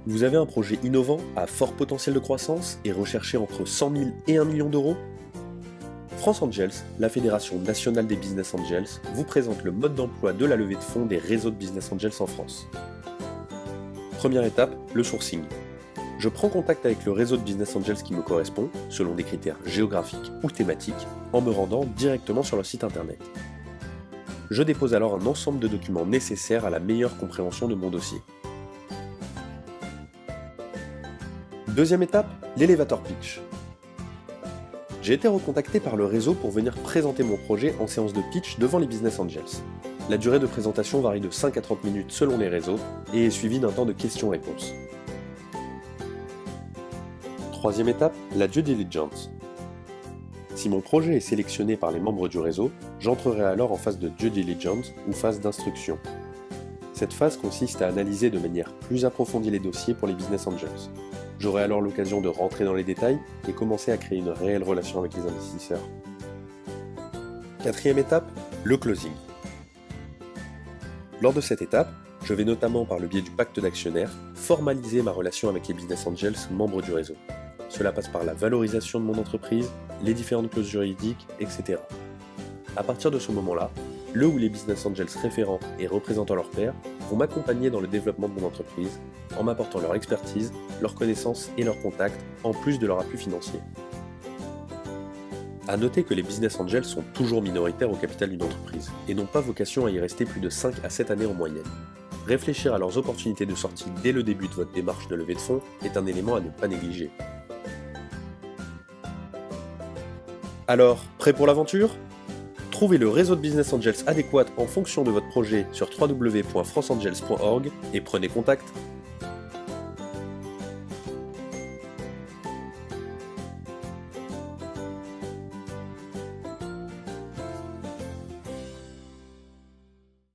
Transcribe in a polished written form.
Vous avez un projet innovant à fort potentiel de croissance et recherché entre 100 000 et 1 million d'euros? France Angels, la Fédération nationale des business angels, vous présente le mode d'emploi de la levée de fonds des réseaux de business angels en France. Première étape, le sourcing. Je prends contact avec le réseau de business angels qui me correspond, selon des critères géographiques ou thématiques, en me rendant directement sur leur site internet. Je dépose alors un ensemble de documents nécessaires à la meilleure compréhension de mon dossier. Deuxième étape, l'élévateur pitch. J'ai été recontacté par le réseau pour venir présenter mon projet en séance de pitch devant les business angels. La durée de présentation varie de 5 à 30 minutes selon les réseaux et est suivie d'un temps de questions-réponses. Troisième étape, la due diligence. Si mon projet est sélectionné par les membres du réseau, j'entrerai alors en phase de due diligence ou phase d'instruction. Cette phase consiste à analyser de manière plus approfondie les dossiers pour les business angels. J'aurai alors l'occasion de rentrer dans les détails et commencer à créer une réelle relation avec les investisseurs. Quatrième étape, le closing. Lors de cette étape, je vais notamment par le biais du pacte d'actionnaires formaliser ma relation avec les business angels membres du réseau. Cela passe par la valorisation de mon entreprise, les différentes clauses juridiques, etc. À partir de ce moment-là, le ou les business angels référents et représentant leur pairs vont m'accompagner dans le développement de mon entreprise en m'apportant leur expertise, leurs connaissances et leurs contacts, en plus de leur appui financier. A noter que les business angels sont toujours minoritaires au capital d'une entreprise et n'ont pas vocation à y rester plus de 5 à 7 années en moyenne. Réfléchir à leurs opportunités de sortie dès le début de votre démarche de levée de fonds est un élément à ne pas négliger. Alors, prêt pour l'aventure ? Trouvez le réseau de business angels adéquat en fonction de votre projet sur www.franceangels.org et prenez contact.